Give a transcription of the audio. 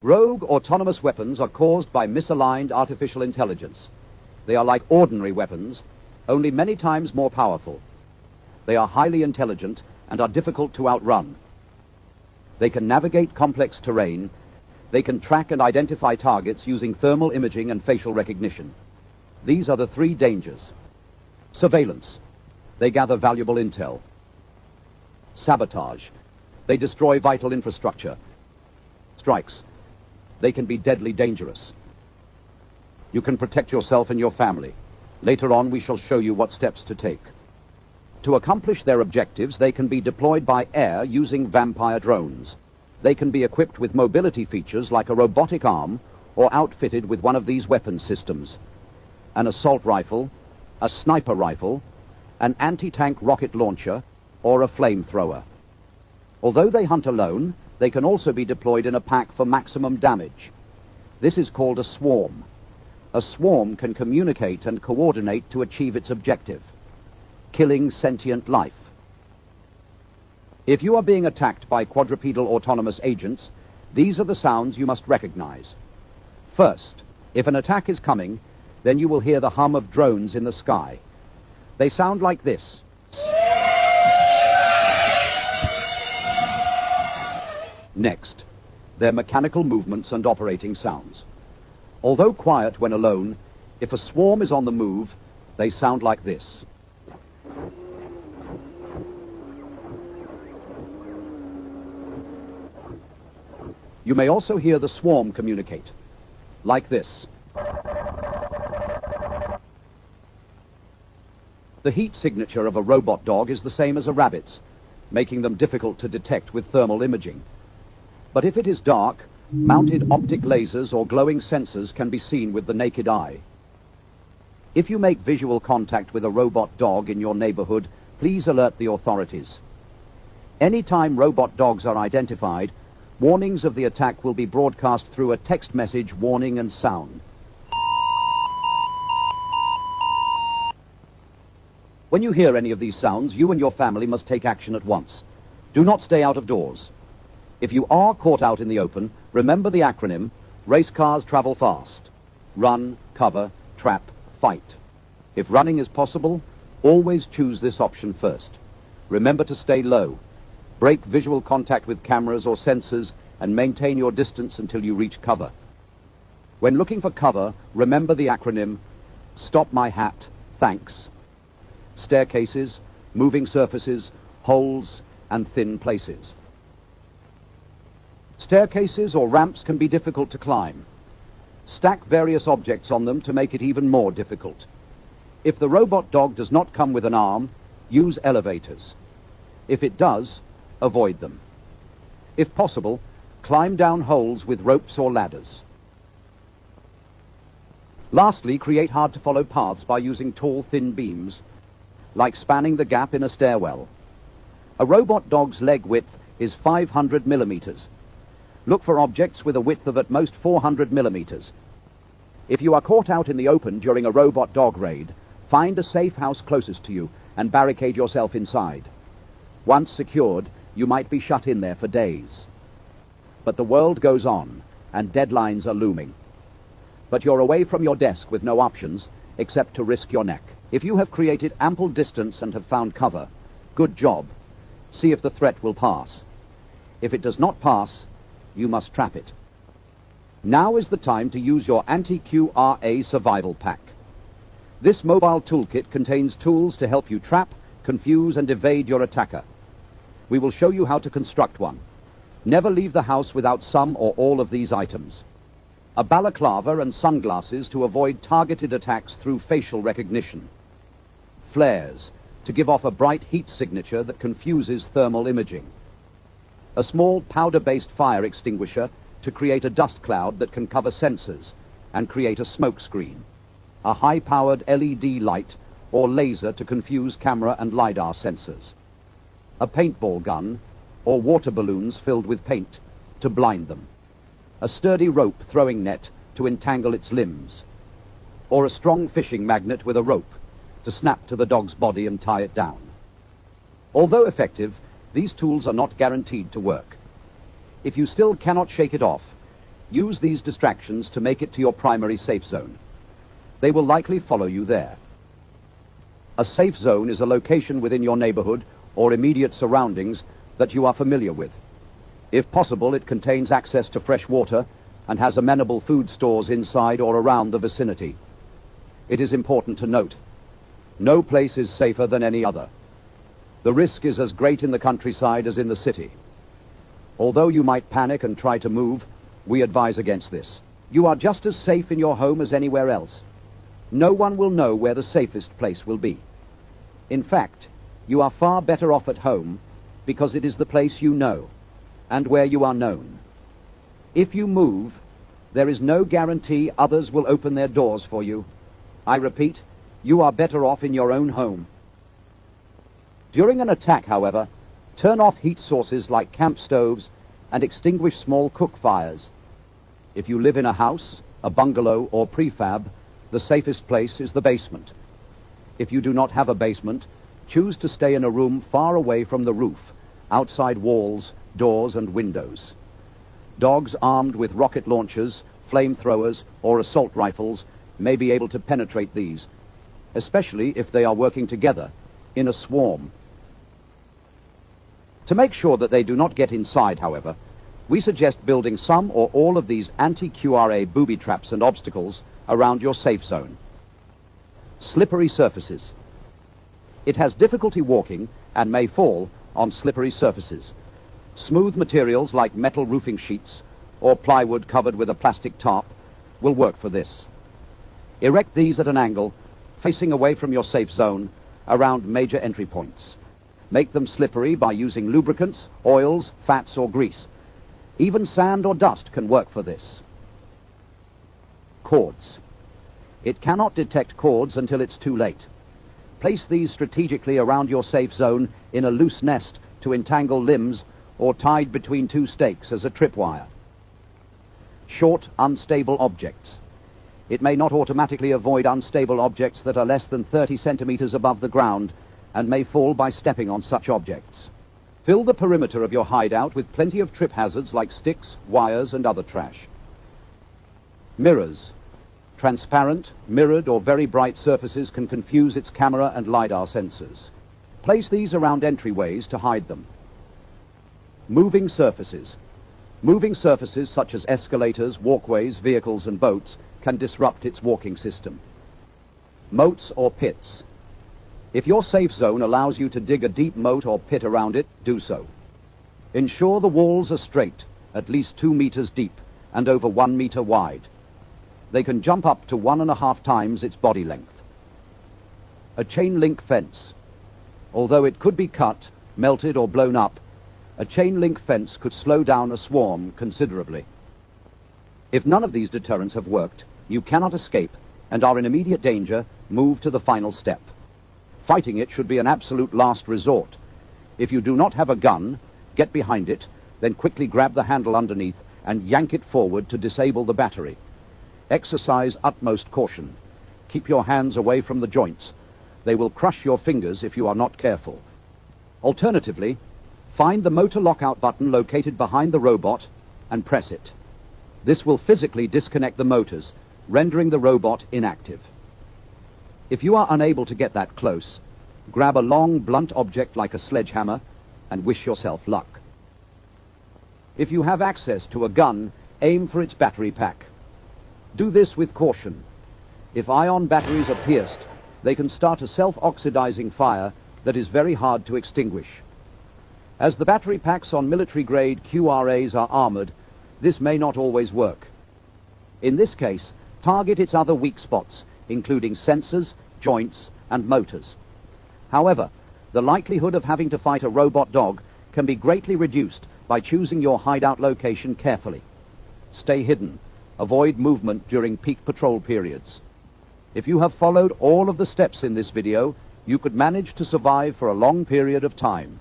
Rogue autonomous weapons are caused by misaligned artificial intelligence. They are like ordinary weapons, only many times more powerful. They are highly intelligent and are difficult to outrun. They can navigate complex terrain. They can track and identify targets using thermal imaging and facial recognition. These are the three dangers. Surveillance. They gather valuable intel. Sabotage. They destroy vital infrastructure. Strikes. They can be deadly dangerous. You can protect yourself and your family. Later on, we shall show you what steps to take. To accomplish their objectives, they can be deployed by air using Vampire drones. They can be equipped with mobility features like a robotic arm or outfitted with one of these weapon systems: an assault rifle, a sniper rifle, an anti-tank rocket launcher, or a flamethrower. Although they hunt alone, they can also be deployed in a pack for maximum damage. This is called a swarm. A swarm can communicate and coordinate to achieve its objective: killing sentient life. If you are being attacked by quadrupedal autonomous agents, these are the sounds you must recognize. First, if an attack is coming, then you will hear the hum of drones in the sky. They sound like this. Next, their mechanical movements and operating sounds. Although quiet when alone, if a swarm is on the move, they sound like this. You may also hear the swarm communicate, like this. The heat signature of a robot dog is the same as a rabbit's, making them difficult to detect with thermal imaging. But if it is dark, mounted optic lasers or glowing sensors can be seen with the naked eye. If you make visual contact with a robot dog in your neighborhood, please alert the authorities. Anytime robot dogs are identified, warnings of the attack will be broadcast through a text message warning and sound. When you hear any of these sounds, you and your family must take action at once. Do not stay out of doors. If you are caught out in the open, remember the acronym: race cars travel fast. Run, cover, trap, fight. If running is possible, always choose this option first. Remember to stay low. Break visual contact with cameras or sensors and maintain your distance until you reach cover. When looking for cover, remember the acronym: stop my hat, thanks. Staircases, moving surfaces, holes, and thin places. Staircases or ramps can be difficult to climb. Stack various objects on them to make it even more difficult. If the robot dog does not come with an arm, use elevators. If it does, avoid them. If possible, climb down holes with ropes or ladders. Lastly, create hard-to-follow paths by using tall, thin beams, like spanning the gap in a stairwell. A robot dog's leg width is 500 millimeters. Look for objects with a width of at most 400 millimeters. If you are caught out in the open during a robot dog raid, find a safe house closest to you and barricade yourself inside. Once secured, you might be shut in there for days. But the world goes on, and deadlines are looming. But you're away from your desk with no options except to risk your neck. If you have created ample distance and have found cover, good job. See if the threat will pass. If it does not pass, you must trap it. Now is the time to use your Anti-QRA survival pack. This mobile toolkit contains tools to help you trap, confuse, and evade your attacker. We will show you how to construct one. Never leave the house without some or all of these items: a balaclava and sunglasses to avoid targeted attacks through facial recognition; flares to give off a bright heat signature that confuses thermal imaging; a small powder-based fire extinguisher to create a dust cloud that can cover sensors and create a smoke screen; a high-powered LED light or laser to confuse camera and LiDAR sensors; a paintball gun or water balloons filled with paint to blind them; a sturdy rope throwing net to entangle its limbs; or a strong fishing magnet with a rope to snap to the dog's body and tie it down. Although effective, these tools are not guaranteed to work. If you still cannot shake it off, Use these distractions to make it to your primary safe zone. They will likely follow you there. A safe zone is a location within your neighborhood or immediate surroundings that you are familiar with. If possible, it contains access to fresh water and has amenable food stores inside or around the vicinity. It is important to note, no place is safer than any other. The risk is as great in the countryside as in the city. Although you might panic and try to move, we advise against this. You are just as safe in your home as anywhere else. No one will know where the safest place will be. In fact, you are far better off at home because it is the place you know and where you are known. If you move, there is no guarantee others will open their doors for you. I repeat, you are better off in your own home. During an attack, however, turn off heat sources like camp stoves and extinguish small cook fires. If you live in a house, a bungalow, or prefab, the safest place is the basement. If you do not have a basement, choose to stay in a room far away from the roof, outside walls, doors, and windows. Dogs armed with rocket launchers, flamethrowers, or assault rifles may be able to penetrate these, especially if they are working together in a swarm. To make sure that they do not get inside, however, we suggest building some or all of these anti-QRA booby traps and obstacles around your safe zone. Slippery surfaces. It has difficulty walking and may fall on slippery surfaces. Smooth materials like metal roofing sheets or plywood covered with a plastic tarp will work for this. Erect these at an angle, facing away from your safe zone, around major entry points. Make them slippery by using lubricants, oils, fats, or grease. Even sand or dust can work for this. Cords. It cannot detect cords until it's too late. Place these strategically around your safe zone in a loose nest to entangle limbs or tied between two stakes as a tripwire. Short, unstable objects. It may not automatically avoid unstable objects that are less than 30 centimeters above the ground and may fall by stepping on such objects. Fill the perimeter of your hideout with plenty of trip hazards like sticks, wires, and other trash. Mirrors. Transparent, mirrored, or very bright surfaces can confuse its camera and LiDAR sensors. Place these around entryways to hide them. Moving surfaces. Moving surfaces such as escalators, walkways, vehicles, and boats can disrupt its walking system. Moats or pits. If your safe zone allows you to dig a deep moat or pit around it, do so. Ensure the walls are straight, at least 2 meters deep, and over 1 meter wide. They can jump up to 1.5 times its body length. A chain link fence. Although it could be cut, melted, or blown up, a chain link fence could slow down a swarm considerably. If none of these deterrents have worked, you cannot escape and are in immediate danger, move to the final step. Fighting it should be an absolute last resort. If you do not have a gun, get behind it, then quickly grab the handle underneath and yank it forward to disable the battery. Exercise utmost caution. Keep your hands away from the joints. They will crush your fingers if you are not careful. Alternatively, find the motor lockout button located behind the robot and press it. This will physically disconnect the motors, rendering the robot inactive. If you are unable to get that close, grab a long, blunt object like a sledgehammer and wish yourself luck. If you have access to a gun, aim for its battery pack. Do this with caution. If ion batteries are pierced, they can start a self-oxidizing fire that is very hard to extinguish. As the battery packs on military-grade QRAs are armored, this may not always work. In this case, target its other weak spots, including sensors, joints, and motors. However, the likelihood of having to fight a robot dog can be greatly reduced by choosing your hideout location carefully. Stay hidden. Avoid movement during peak patrol periods. If you have followed all of the steps in this video, you could manage to survive for a long period of time.